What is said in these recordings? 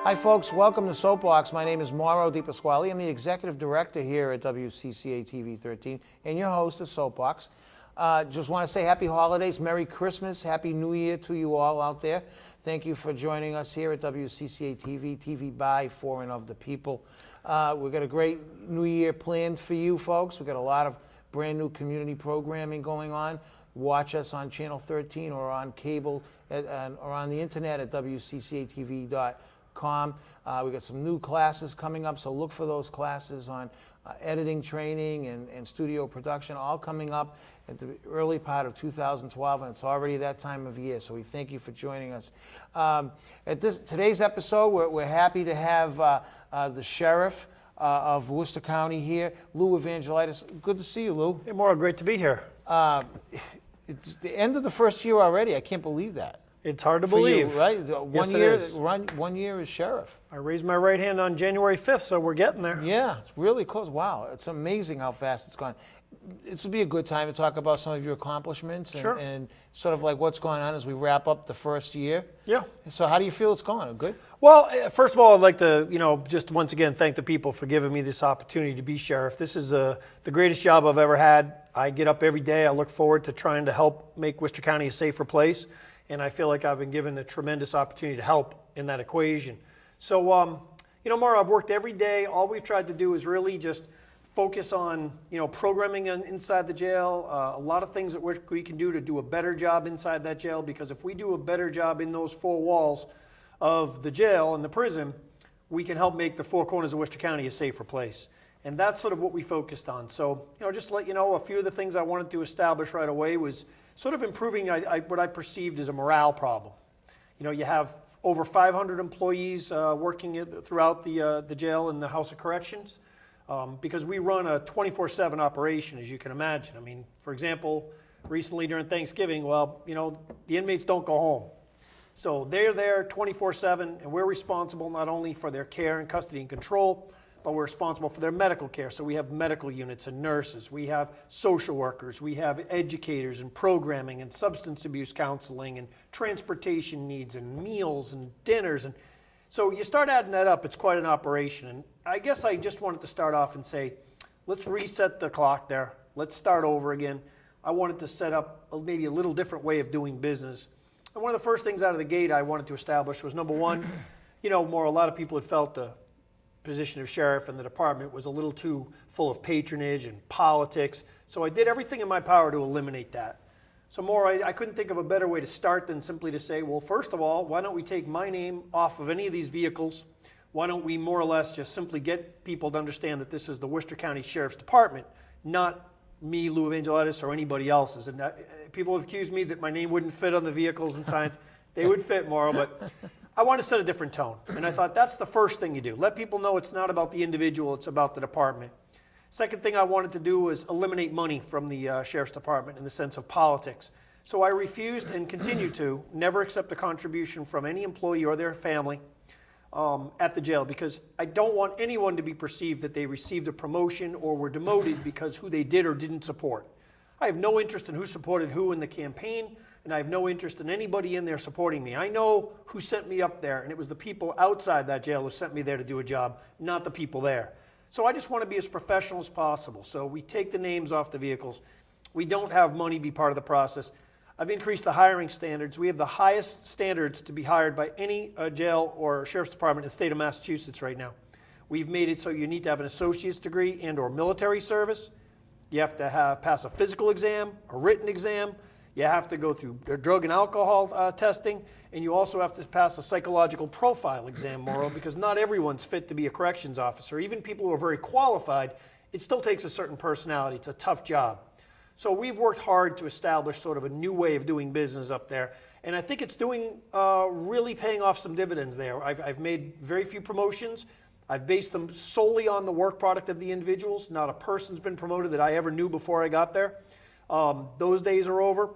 Hi folks, welcome to SOAPBOX. My name is Mauro DiPasquale. I'm the Executive Director here at WCCA TV 13 and your host of SOAPBOX. Just want to say happy holidays, Merry Christmas, Happy New Year to you all out there. Thank you for joining us here at WCCA TV, TV by, for, and of the people. We've got a great New Year planned for you folks. We've got a lot of brand new community programming going on. Watch us on Channel 13 or on cable or on the internet at WCCATV.com. We got some new classes coming up, so look for those classes on editing training and studio production, all coming up at the early part of 2012, and it's already that time of year, so we thank you for joining us. At today's episode, we're happy to have the Sheriff of Worcester County here, Lew Evangelidis. Good to see you, Lew. Hey, Mauro, great to be here. It's the end of the first year already. I can't believe that. It's hard to For believe. you, right? Yes, it is. 1 year as sheriff. I raised my right hand on January 5th, so we're getting there. Yeah, it's really close. Wow, it's amazing how fast it's gone. This would be a good time to talk about some of your accomplishments Sure. and sort of like what's going on as we wrap up the first year. Yeah. So how do you feel it's going? Good? Well, first of all, I'd like to, just once again thank the people for giving me this opportunity to be sheriff. This is the greatest job I've ever had. I get up every day. I look forward to trying to help make Worcester County a safer place. And I feel like I've been given a tremendous opportunity to help in that equation. So, Mauro, I've worked every day. All we've tried to do is really just focus on, programming inside the jail, a lot of things that we can do to do a better job inside that jail, because if we do a better job in those four walls of the jail and the prison, we can help make the four corners of Worcester County a safer place. And that's sort of what we focused on. So, just to let you know, a few of the things I wanted to establish right away was sort of improving what I perceived as a morale problem. You have over 500 employees working throughout the jail and the House of Corrections, because we run a 24/7 operation, as you can imagine. I mean, for example, recently during Thanksgiving, the inmates don't go home. So they're there 24/7, and we're responsible not only for their care and custody and control, but we're responsible for their medical care. So we have medical units and nurses, we have social workers, we have educators and programming and substance abuse counseling and transportation needs and meals and dinners. And so you start adding that up, it's quite an operation. And I guess I just wanted to start off and say, let's reset the clock there. Let's start over again. I wanted to set up maybe a little different way of doing business. And one of the first things out of the gate I wanted to establish was, number one, a lot of people had felt the position of sheriff and the department was a little too full of patronage and politics. So I did everything in my power to eliminate that. So I couldn't think of a better way to start than simply to say, well, first of all, why don't we take my name off of any of these vehicles? Why don't we more or less just simply get people to understand that this is the Worcester County Sheriff's Department, not me, Lew Evangelidis, or anybody else's. And people have accused me that my name wouldn't fit on the vehicles and signs. They would fit, Mauro, but I want to set a different tone. And I thought that's the first thing you do. Let people know it's not about the individual, it's about the department. Second thing I wanted to do was eliminate money from the Sheriff's Department in the sense of politics. So I refused and continue to never accept a contribution from any employee or their family at the jail, because I don't want anyone to be perceived that they received a promotion or were demoted because who they did or didn't support. I have no interest in who supported who in the campaign, and I have no interest in anybody in there supporting me. I know who sent me up there, and it was the people outside that jail who sent me there to do a job, not the people there. So I just want to be as professional as possible. So we take the names off the vehicles. We don't have money be part of the process. I've increased the hiring standards. We have the highest standards to be hired by any jail or sheriff's department in the state of Massachusetts right now. We've made it so you need to have an associate's degree and or military service. You have to pass a physical exam, a written exam. You have to go through drug and alcohol testing, and you also have to pass a psychological profile exam, Mauro, because not everyone's fit to be a corrections officer. Even people who are very qualified, it still takes a certain personality. It's a tough job. So we've worked hard to establish sort of a new way of doing business up there, and I think it's really paying off some dividends there. I've made very few promotions. I've based them solely on the work product of the individuals. Not a person's been promoted that I ever knew before I got there. Those days are over.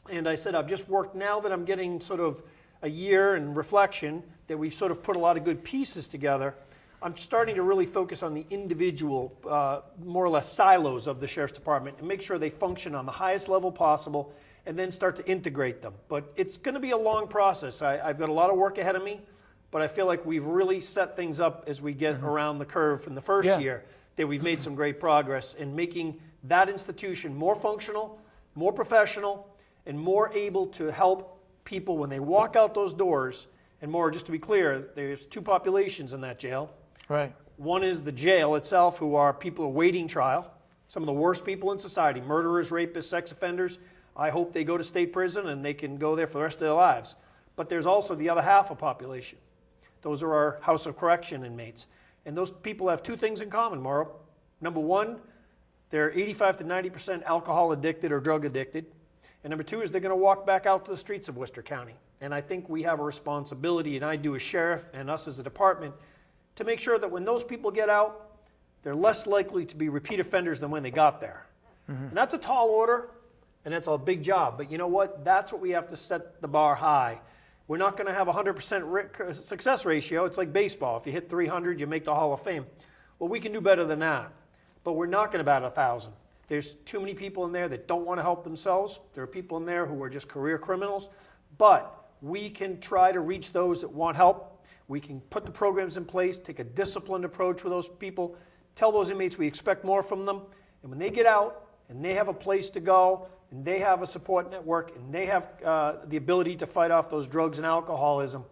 And I said, I've just worked, now that I'm getting sort of a year in reflection, that we've sort of put a lot of good pieces together, I'm starting to really focus on the individual, more or less silos of the Sheriff's Department and make sure they function on the highest level possible and then start to integrate them. But it's going to be a long process. I've got a lot of work ahead of me. but I feel like we've really set things up as we get around the curve from the first Yeah. year, that we've made some great progress in making that institution more functional, more professional, and more able to help people when they walk out those doors. And more, just to be clear, there's two populations in that jail. Right. One is the jail itself, who are people awaiting trial, some of the worst people in society, murderers, rapists, sex offenders. I hope they go to state prison and they can go there for the rest of their lives. But there's also the other half of population. Those are our House of Correction inmates. And those people have two things in common, Mauro. Number one, they're 85 to 90% alcohol addicted or drug addicted. And number two is they're going to walk back out to the streets of Worcester County. And I think we have a responsibility, and I do as sheriff and us as a department, to make sure that when those people get out, they're less likely to be repeat offenders than when they got there. And that's a tall order, and that's a big job. But you know what? That's what we have to set the bar high. We're not going to have a 100% success ratio. It's like baseball. If you hit 300, you make the Hall of Fame. Well, we can do better than that. But we're not going to bat 1,000. There's too many people in there that don't want to help themselves. There are people in there who are just career criminals. But we can try to reach those that want help. We can put the programs in place, take a disciplined approach with those people, tell those inmates we expect more from them. And when they get out and they have a place to go and they have a support network and they have the ability to fight off those drugs and alcoholism,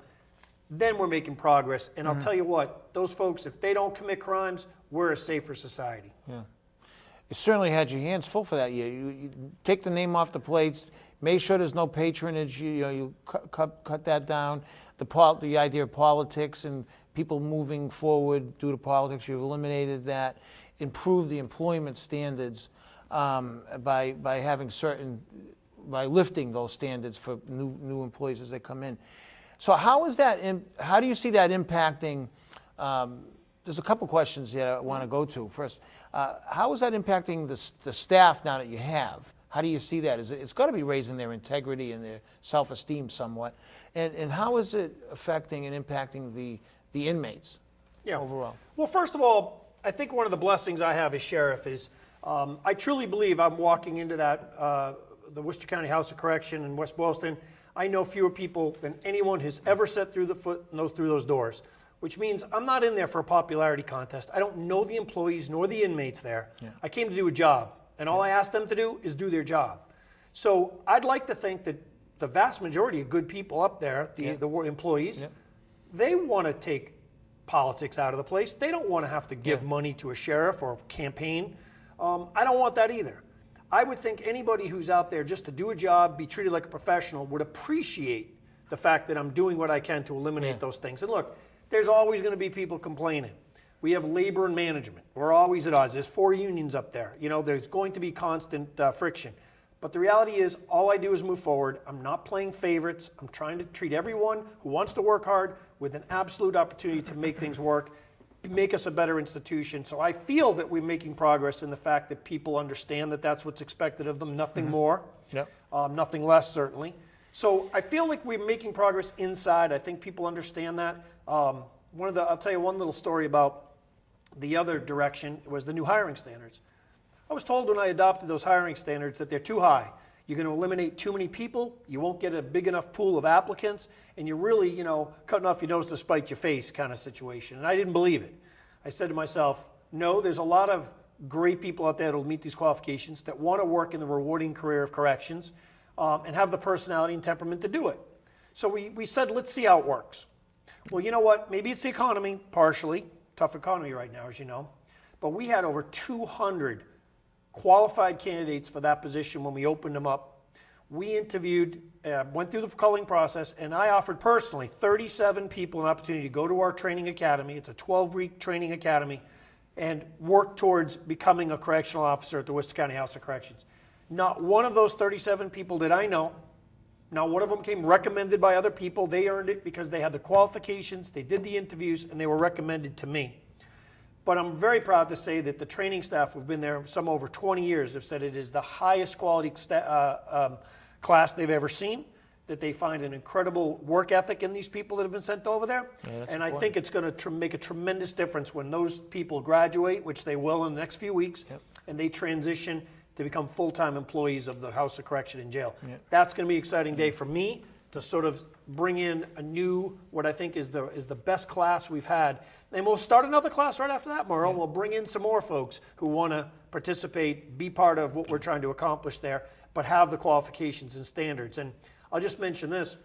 then we're making progress. And I'll tell you what, those folks, if they don't commit crimes, we're a safer society. Yeah. You certainly had your hands full for that year. You take the name off the plates, make sure there's no patronage, you cut that down. The idea of politics and people moving forward due to politics, you've eliminated that. Improve the employment standards by lifting those standards for new employees as they come in. So how do you see that impacting? There's a couple questions that I want to go to. First, how is that impacting the staff now that you have? How do you see that? It's got to be raising their integrity and their self-esteem somewhat. And how is it affecting and impacting the inmates overall? Well, first of all, I think one of the blessings I have as sheriff is I truly believe I'm walking into the Worcester County House of Correction in West Boylston. I know fewer people than anyone has ever set through those doors, which means I'm not in there for a popularity contest. I don't know the employees nor the inmates there. Yeah. I came to do a job, and all I ask them to do is do their job. So I'd like to think that the vast majority of good people up there, the employees, they want to take politics out of the place. They don't want to have to give money to a sheriff or a campaign. I don't want that either. I would think anybody who's out there just to do a job, be treated like a professional, would appreciate the fact that I'm doing what I can to eliminate those things. And look, there's always going to be people complaining. We have labor and management. We're always at odds. There's 4 unions up there. There's going to be constant friction. But the reality is, all I do is move forward. I'm not playing favorites. I'm trying to treat everyone who wants to work hard with an absolute opportunity to make things work, make us a better institution. So I feel that we're making progress in the fact that people understand that that's what's expected of them, nothing more, nothing less, certainly. So I feel like we're making progress inside. I think people understand that. I'll tell you one little story about the other direction was the new hiring standards. I was told when I adopted those hiring standards that they're too high. You're going to eliminate too many people, you won't get a big enough pool of applicants, and you're really, cutting off your nose to spite your face kind of situation. And I didn't believe it. I said to myself, no, there's a lot of great people out there that will meet these qualifications that want to work in the rewarding career of corrections and have the personality and temperament to do it. So we said, let's see how it works. Well, you know what? Maybe it's the economy, partially. Tough economy right now, as you know. But we had over 200 qualified candidates for that position when we opened them up. We interviewed, went through the culling process, and I offered personally 37 people an opportunity to go to our training academy. It's a 12-week training academy, and work towards becoming a correctional officer at the Worcester County House of Corrections. Not one of those 37 people did I know. Not one of them came recommended by other people. They earned it because they had the qualifications, they did the interviews, and they were recommended to me. But I'm very proud to say that the training staff who've been there some over 20 years have said it is the highest quality class they've ever seen, that they find an incredible work ethic in these people that have been sent over there. And I think it's going to make a tremendous difference when those people graduate, which they will in the next few weeks, and they transition to become full-time employees of the House of Correction and Jail. That's going to be an exciting day for me, to sort of bring in a new, what I think is the best class we've had. And we'll start another class right after that, Mauro. We'll bring in some more folks who want to participate, be part of what we're trying to accomplish there, but have the qualifications and standards. And I'll just mention this.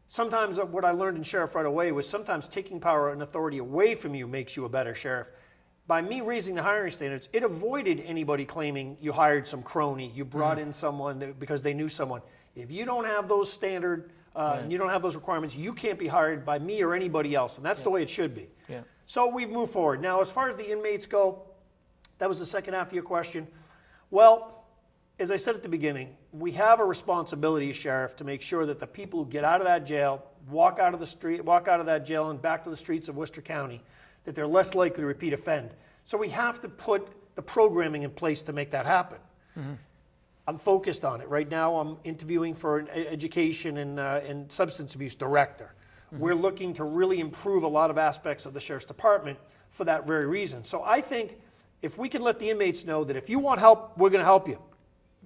Sometimes what I learned in sheriff right away was sometimes taking power and authority away from you makes you a better sheriff. By me raising the hiring standards, it avoided anybody claiming you hired some crony, you brought in someone because they knew someone. If you don't have those standards and you don't have those requirements, you can't be hired by me or anybody else, and that's the way it should be. Yeah. So we've moved forward. Now, as far as the inmates go, that was the second half of your question. Well, as I said at the beginning, we have a responsibility as sheriff to make sure that the people who get out of that jail, walk out of that jail and back to the streets of Worcester County, that they're less likely to repeat offend. So we have to put the programming in place to make that happen. I'm focused on it. Right now I'm interviewing for an education and substance abuse director. We're looking to really improve a lot of aspects of the Sheriff's Department for that very reason. So I think if we can let the inmates know that if you want help, we're going to help you.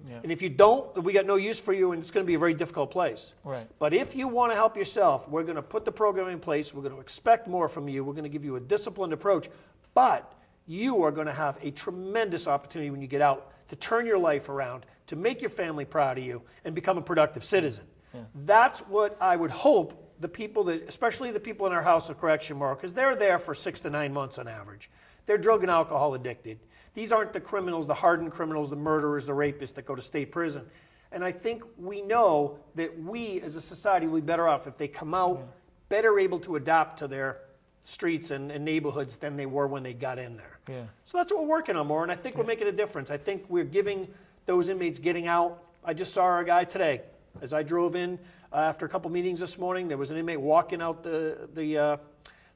Yeah. And if you don't, we got no use for you and it's going to be a very difficult place. Right. But if you want to help yourself, we're going to put the program in place. We're going to expect more from you. We're going to give you a disciplined approach. But you are going to have a tremendous opportunity when you get out to turn your life around, to make your family proud of you, and become a productive citizen. Yeah. That's what I would hope the people that, especially the people in our House of Correction, Mauro, because they're there for 6 to 9 months on average. They're drug and alcohol addicted. These aren't the criminals, the hardened criminals, the murderers, the rapists that go to state prison. And I think we know that we as a society will be better off if they come out better able to adapt to their streets and neighborhoods than they were when they got in there. Yeah. So that's what we're working on, Mauro, and I think we're making a difference. I think we're giving those inmates getting out. I just saw a guy today. As I drove in after a couple meetings this morning, there was an inmate walking out the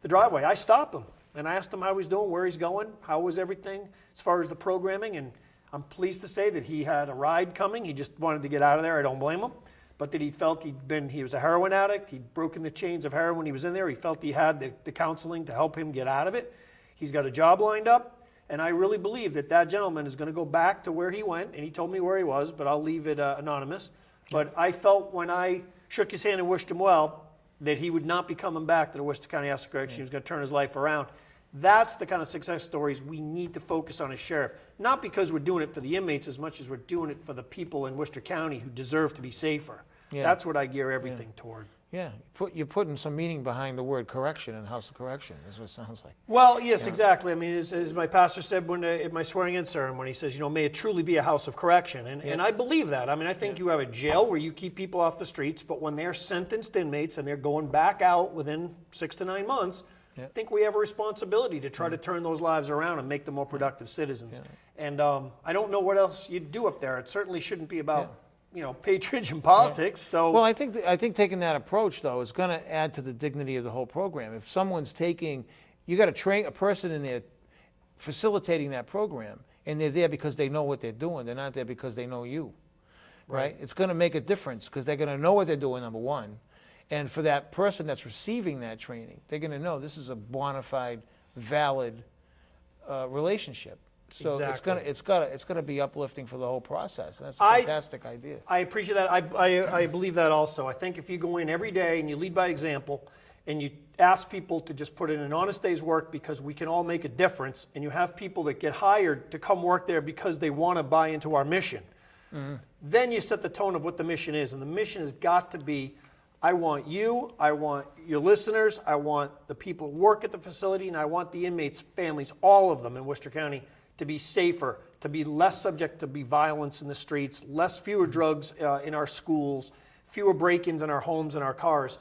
driveway. I stopped him and I asked him how he's doing, where he's going, how was everything as far as the programming, and I'm pleased to say that he had a ride coming. He just wanted to get out of there. I don't blame him. But that he felt he was a heroin addict. He'd broken the chains of heroin when he was in there. He felt he had the counseling to help him get out of it. He's got a job lined up. And I really believe that gentleman is going to go back to where he went. And he told me where he was, but I'll leave it anonymous. But I felt when I shook his hand and wished him well, that he would not be coming back to the Worcester County House of Correction. He was going to turn his life around. That's the kind of success stories we need to focus on as sheriff. Not because we're doing it for the inmates as much as we're doing it for the people in Worcester County who deserve to be safer. Yeah. That's what I gear everything toward. Yeah, you're putting some meaning behind the word correction in House of Correction, is what it sounds like. Well, yes, exactly. I mean, as my pastor said at my swearing-in ceremony, he says, may it truly be a house of correction. And I believe that. I mean, I think you have a jail where you keep people off the streets, but when they're sentenced inmates and they're going back out within 6 to 9 months, I think we have a responsibility to try to turn those lives around and make them more productive citizens. And I don't know what else you'd do up there. It certainly shouldn't be about patronage and politics. So well, I think taking that approach though is going to add to the dignity of the whole program. If someone's you got to train a person in there facilitating that program, and they're there because they know what they're doing. They're not there because they know you, right? It's going to make a difference because they're going to know what they're doing. Number one, and for that person that's receiving that training, they're going to know this is a bona fide, valid relationship. So exactly. it's going to be uplifting for the whole process. And that's a fantastic idea. I appreciate that. I believe that also. I think if you go in every day and you lead by example and you ask people to just put in an honest day's work because we can all make a difference, and you have people that get hired to come work there because they want to buy into our mission, then you set the tone of what the mission is. And the mission has got to be, I want you, I want your listeners, I want the people who work at the facility, and I want the inmates' families, all of them in Worcester County, to be safer, to be less subject to be violence in the streets, fewer drugs in our schools, fewer break-ins in our homes and our cars.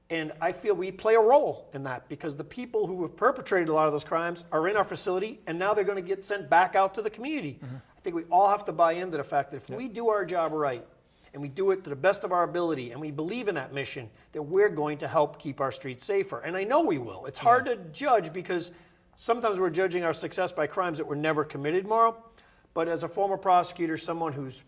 And I feel we play a role in that because the people who have perpetrated a lot of those crimes are in our facility, and now they're going to get sent back out to the community. I think we all have to buy into the fact that if we do our job right, and we do it to the best of our ability, and we believe in that mission, that we're going to help keep our streets safer. And I know we will. It's hard to judge because sometimes we're judging our success by crimes that were never committed, Mauro. But as a former prosecutor, someone who's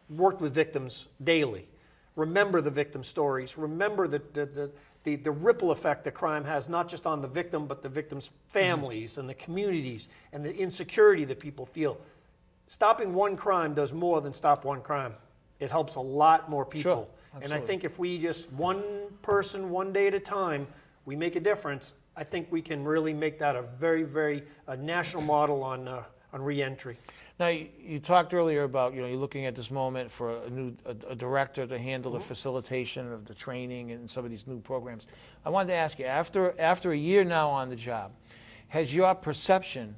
worked with victims daily, remember the victim stories, remember the ripple effect that crime has, not just on the victim, but the victim's families and the communities and the insecurity that people feel. Stopping one crime does more than stop one crime. It helps a lot more people. And I Absolutely. think if we just one person, one day at a time, we make a difference, I think we can really make that a very, very national model on reentry. Now, you talked earlier about, you're looking at this moment for a director to handle the facilitation of the training and some of these new programs. I wanted to ask you, after a year now on the job, has your perception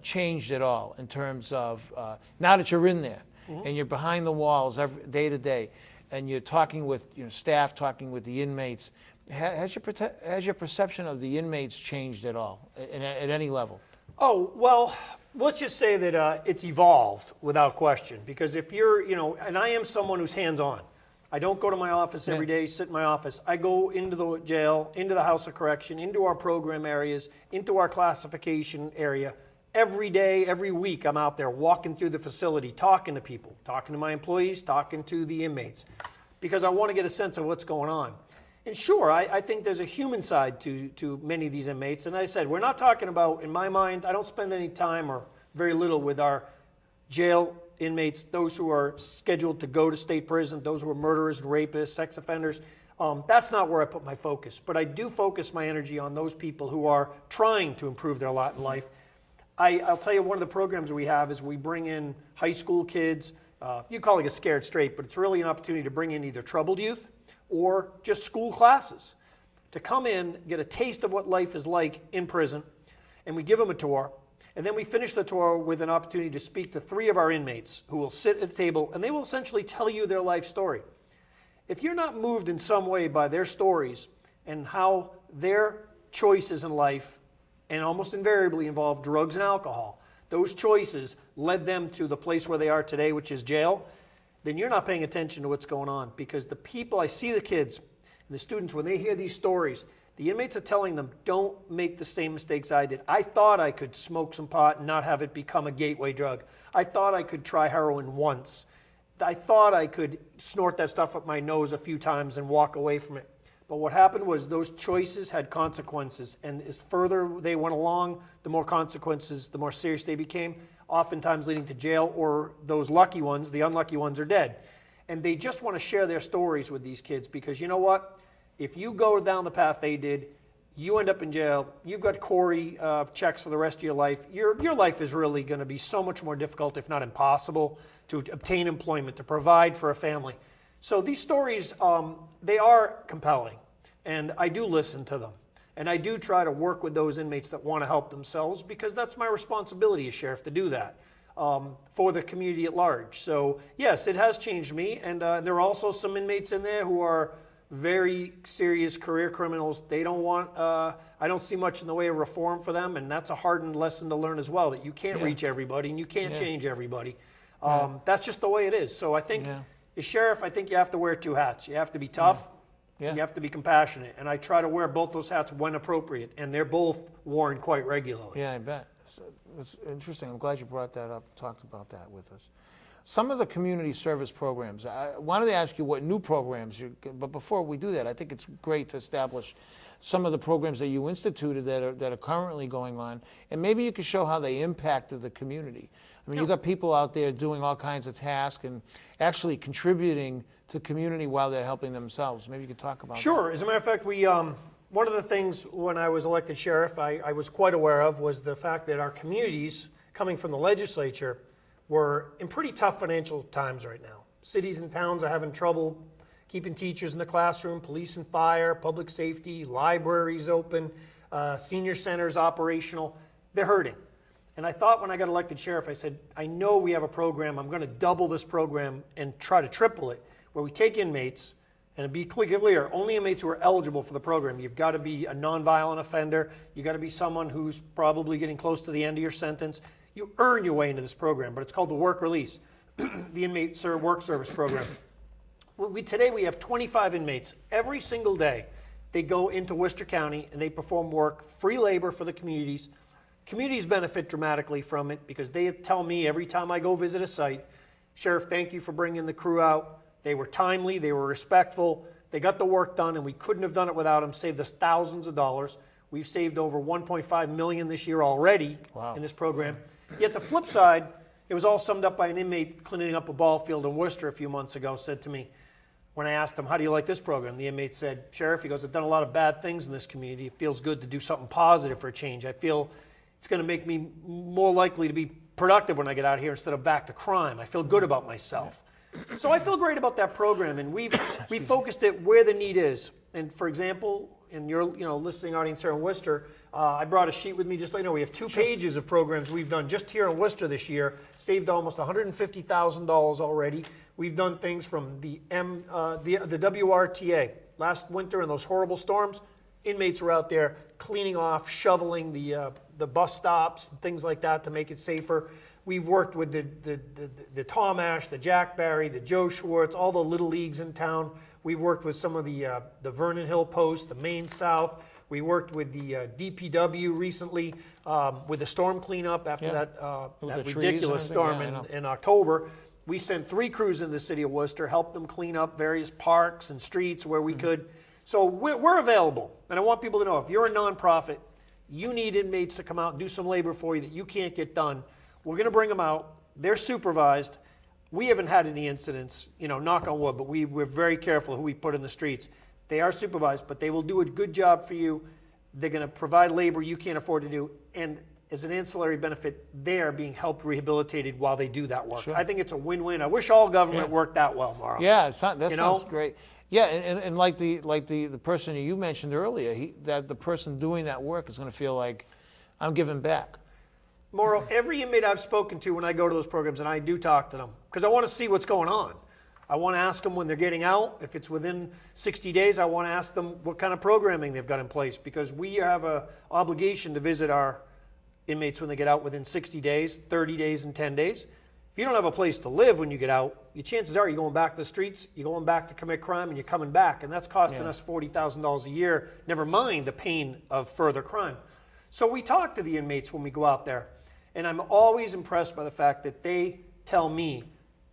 changed at all in terms of, now that you're in there and you're behind the walls day to day, and you're talking with staff, talking with the inmates, has your perception of the inmates changed at all, at any level? Oh, well, let's just say that it's evolved without question. Because if you're, and I am someone who's hands-on. I don't go to my office every day, sit in my office. I go into the jail, into the House of Correction, into our program areas, into our classification area. Every day, every week, I'm out there walking through the facility, talking to people, talking to my employees, talking to the inmates, because I want to get a sense of what's going on. And sure, I think there's a human side to many of these inmates. And I said, we're not talking about, in my mind, I don't spend any time or very little with our jail inmates, those who are scheduled to go to state prison, those who are murderers, rapists, sex offenders. That's not where I put my focus. But I do focus my energy on those people who are trying to improve their lot in life. I'll tell you, one of the programs we have is we bring in high school kids. You call it a scared straight, but it's really an opportunity to bring in either troubled youth or just school classes to come in, get a taste of what life is like in prison, and we give them a tour. And then we finish the tour with an opportunity to speak to 3 of our inmates who will sit at the table, and they will essentially tell you their life story. If you're not moved in some way by their stories and how their choices in life, and almost invariably involve drugs and alcohol, those choices led them to the place where they are today, which is jail, then you're not paying attention to what's going on. Because the people, I see the kids and the students, when they hear these stories, the inmates are telling them, don't make the same mistakes I did. I thought I could smoke some pot and not have it become a gateway drug. I thought I could try heroin once. I thought I could snort that stuff up my nose a few times and walk away from it. But what happened was those choices had consequences. And as further they went along, the more consequences, the more serious they became, oftentimes leading to jail, or those lucky ones, the unlucky ones, are dead. And they just want to share their stories with these kids, because you know what? If you go down the path they did, you end up in jail, you've got Corey checks for the rest of your life. Your life is really going to be so much more difficult, if not impossible, to obtain employment, to provide for a family. So these stories, they are compelling, and I do listen to them. And I do try to work with those inmates that want to help themselves, because that's my responsibility as sheriff to do that for the community at large. So yes, it has changed me, and there are also some inmates in there who are very serious career criminals. They don't want, I don't see much in the way of reform for them, and that's a hardened lesson to learn as well, that you can't reach everybody and you can't change everybody. That's just the way it is. So I think as sheriff, I think you have to wear 2 hats. You have to be tough. You have to be compassionate, and I try to wear both those hats when appropriate, and they're both worn quite regularly. Yeah, I bet. It's interesting. I'm glad you brought that up, talked about that with us. Some of the community service programs, I wanted to ask you what new programs, but before we do that, I think it's great to establish some of the programs that you instituted that are currently going on, and maybe you could show how they impacted the community. I mean, you've got people out there doing all kinds of tasks and actually contributing to community while they're helping themselves. Maybe you could talk about that. Sure. As a matter of fact, we one of the things when I was elected sheriff I was quite aware of was the fact that our communities, coming from the legislature, were in pretty tough financial times right now. Cities and towns are having trouble keeping teachers in the classroom, police and fire, public safety, libraries open, senior centers operational. They're hurting. And I thought when I got elected sheriff, I said, I know we have a program. I'm going to double this program and try to triple it, where we take inmates, and to be clear, only inmates who are eligible for the program. You've got to be a nonviolent offender. You've got to be someone who's probably getting close to the end of your sentence. You earn your way into this program, but it's called the work release, the inmate work service program. Today we have 25 inmates. Every single day they go into Worcester County and they perform work, free labor for the communities. Communities benefit dramatically from it, because they tell me every time I go visit a site, Sheriff, thank you for bringing the crew out. They were timely, they were respectful, they got the work done, and we couldn't have done it without them. Saved us thousands of dollars. We've saved over $1.5 million this year already in this program. Yet the flip side, it was all summed up by an inmate cleaning up a ball field in Worcester a few months ago, said to me, when I asked him, how do you like this program? The inmate said, Sheriff, he goes, I've done a lot of bad things in this community. It feels good to do something positive for a change. I feel it's going to make me more likely to be productive when I get out of here instead of back to crime. I feel good about myself. So I feel great about that program, and we've focused it where the need is. And for example, in your listening audience here in Worcester, I brought a sheet with me just so you know. We have 2 pages of programs we've done just here in Worcester this year, saved almost $150,000 already. We've done things from the WRTA. Last winter in those horrible storms, inmates were out there cleaning off, shoveling the bus stops, and things like that to make it safer. We've worked with the Tom Ash, the Jack Barry, the Joe Schwartz, all the little leagues in town. We've worked with some of the Vernon Hill Post, the Maine South. We worked with the DPW recently with the storm cleanup after that ridiculous storm in October. We sent 3 crews in the city of Worcester, helped them clean up various parks and streets where we could. So we're available. And I want people to know, if you're a nonprofit, you need inmates to come out and do some labor for you that you can't get done. We're going to bring them out. They're supervised. We haven't had any incidents, knock on wood, but we're very careful who we put in the streets. They are supervised, but they will do a good job for you. They're going to provide labor you can't afford to do. And as an ancillary benefit, they're being helped rehabilitated while they do that work. Sure. I think it's a win-win. I wish all government worked that well, Mauro. Yeah, that sounds great. Yeah, and like the person you mentioned earlier, the person doing that work is going to feel like, I'm giving back. Mauro, every inmate I've spoken to when I go to those programs, and I do talk to them, because I want to see what's going on. I want to ask them when they're getting out. If it's within 60 days, I want to ask them what kind of programming they've got in place, because we have an obligation to visit our inmates when they get out within 60 days, 30 days, and 10 days. If you don't have a place to live when you get out, your chances are you're going back to the streets, you're going back to commit crime, and you're coming back, and that's costing us $40,000 a year, never mind the pain of further crime. So we talk to the inmates when we go out there. And I'm always impressed by the fact that they tell me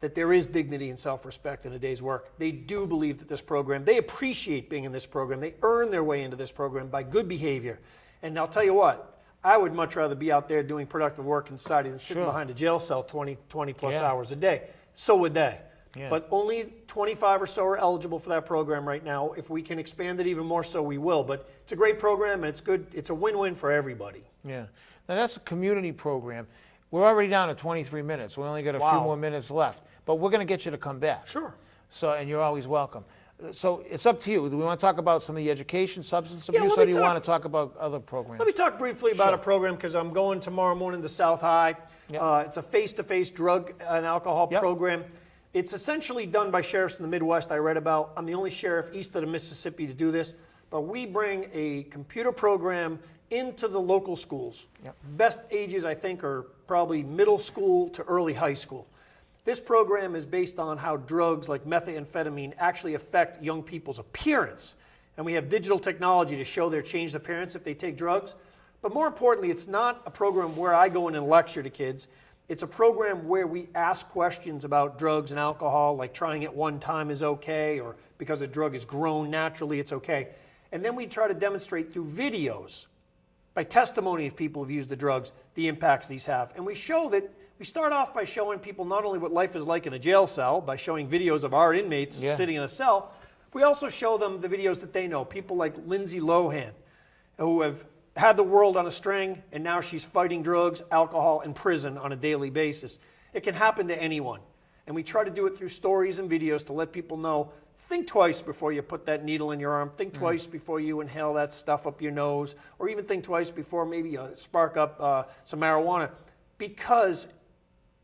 that there is dignity and self-respect in a day's work. They do believe that this program, they appreciate being in this program. They earn their way into this program by good behavior. And I'll tell you what, I would much rather be out there doing productive work in society than sitting behind a jail cell 20 plus hours a day. So would they. Yeah. But only 25 or so are eligible for that program right now. If we can expand it even more so, we will. But it's a great program, and it's good. It's a win-win for everybody. Yeah. Now, that's a community program. We're already down to 23 minutes. We only got a few more minutes left. But we're going to get you to come back. Sure. So, and you're always welcome. So it's up to you. Do we want to talk about some of the education, substance abuse, or do you want to talk about other programs? Let me talk briefly about a program, because I'm going tomorrow morning to South High. Yep. It's a face-to-face drug and alcohol program. It's essentially done by sheriffs in the Midwest I read about. I'm the only sheriff east of the Mississippi to do this. But we bring a computer program into the local schools. Yep. Best ages, I think, are probably middle school to early high school. This program is based on how drugs like methamphetamine actually affect young people's appearance. And we have digital technology to show their changed appearance if they take drugs. But more importantly, it's not a program where I go in and lecture to kids. It's a program where we ask questions about drugs and alcohol, like trying it one time is okay, or because a drug is grown naturally, it's okay. And then we try to demonstrate through videos, by testimony of people who've used the drugs, the impacts these have. And we show that, we start off by showing people not only what life is like in a jail cell, by showing videos of our inmates sitting in a cell, we also show them the videos that they know. People like Lindsay Lohan, who have had the world on a string, and now she's fighting drugs, alcohol, and prison on a daily basis. It can happen to anyone. And we try to do it through stories and videos to let people know, think twice before you put that needle in your arm. Think twice before you inhale that stuff up your nose, or even think twice before maybe you spark up some marijuana, because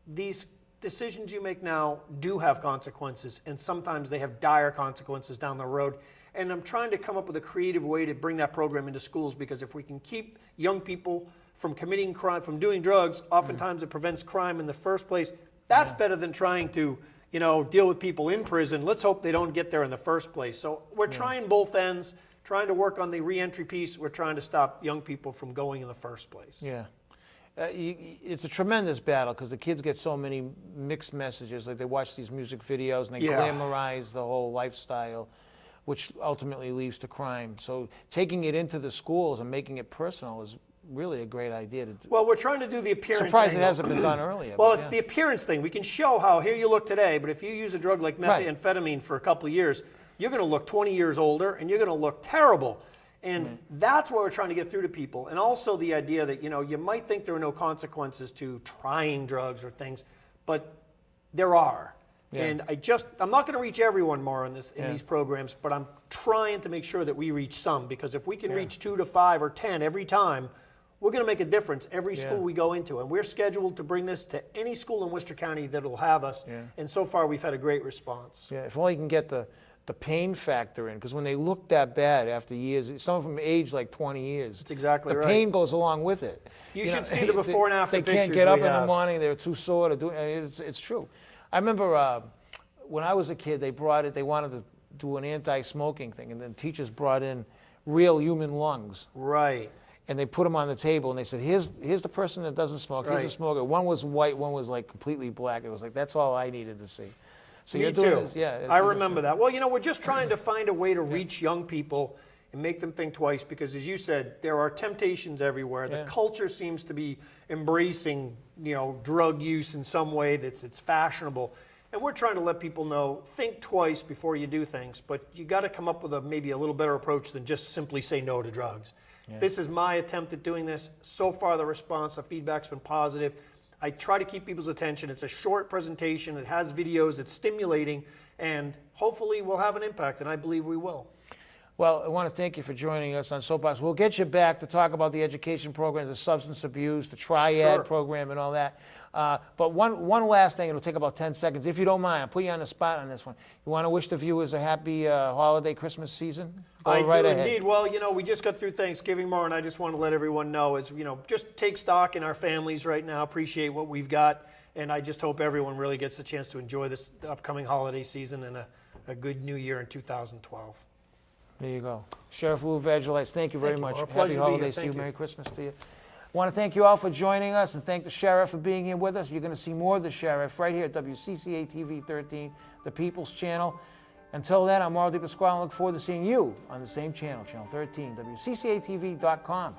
these decisions you make now do have consequences, and sometimes they have dire consequences down the road. And I'm trying to come up with a creative way to bring that program into schools, because if we can keep young people from committing crime, from doing drugs, oftentimes it prevents crime in the first place. That's better than trying to, deal with people in prison. Let's hope they don't get there in the first place. So we're trying both ends, trying to work on the reentry piece. We're trying to stop young people from going in the first place. Yeah. It's a tremendous battle, because the kids get so many mixed messages. Like, they watch these music videos and they glamorize the whole lifestyle, which ultimately leads to crime. So taking it into the schools and making it personal really a great idea to do. Well, we're trying to do the appearance Surprised it angle. hasn't been done earlier. Well, but it's yeah. the appearance thing. We can show how here you look today, but if you use a drug like Right. methamphetamine for a couple of years, you're going to look 20 years older and you're going to look terrible. And that's what we're trying to get through to people. And also the idea that, you might think there are no consequences to trying drugs or things, but there are. Yeah. And I'm not going to reach everyone more in Yeah. these programs, but I'm trying to make sure that we reach some, because if we can reach 2 to 5 or 10 every time, we're going to make a difference every school we go into. And we're scheduled to bring this to any school in Worcester County that will have us. Yeah. And so far, we've had a great response. Yeah, if only you can get the pain factor in, because when they look that bad after years, some of them age like 20 years. That's exactly the right. pain goes along with it. You should see the before and after They can't pictures get up we in the have. morning, they're too sore to do it. It's true. I remember when I was a kid, they wanted to do an anti-smoking thing, and then teachers brought in real human lungs. Right. And they put them on the table, and they said, here's the person that doesn't smoke, here's Right. the smoker. One was white, one was like completely black. It was like, that's all I needed to see. So Me you're doing too. this, yeah. I remember that. Well, we're just trying to find a way to reach young people and make them think twice, because as you said, there are temptations everywhere. The Yeah. culture seems to be embracing, drug use in some way it's fashionable. And we're trying to let people know, think twice before you do things, but you got to come up with maybe a little better approach than just simply say no to drugs. Yeah. This is my attempt at doing this. So far, the response, the feedback's been positive. I try to keep people's attention. It's a short presentation. It has videos. It's stimulating. And hopefully we'll have an impact, and I believe we will. Well, I want to thank you for joining us on SOAPBOX. We'll get you back to talk about the education programs, the substance abuse, the triad Sure. program, and all that. But one last thing, it'll take about 10 seconds. If you don't mind, I'll put you on the spot on this one. You want to wish the viewers a happy holiday Christmas season? Go I right do ahead. indeed. Well, we just got through Thanksgiving, Maura, and I just want to let everyone know, just take stock in our families right now, appreciate what we've got, and I just hope everyone really gets the chance to enjoy this upcoming holiday season and a good new year in 2012. There you go. Sheriff Lew Evangelidis, thank you very Thank you, much. Maura. Happy Pleasure to be here. holidays to you. Thank you. Merry Christmas to you. I want to thank you all for joining us and thank the Sheriff for being here with us. You're going to see more of the Sheriff right here at WCCA TV 13, the People's Channel. Until then, I'm Mauro DiPasquale and look forward to seeing you on the same channel, Channel 13, WCCATV.com.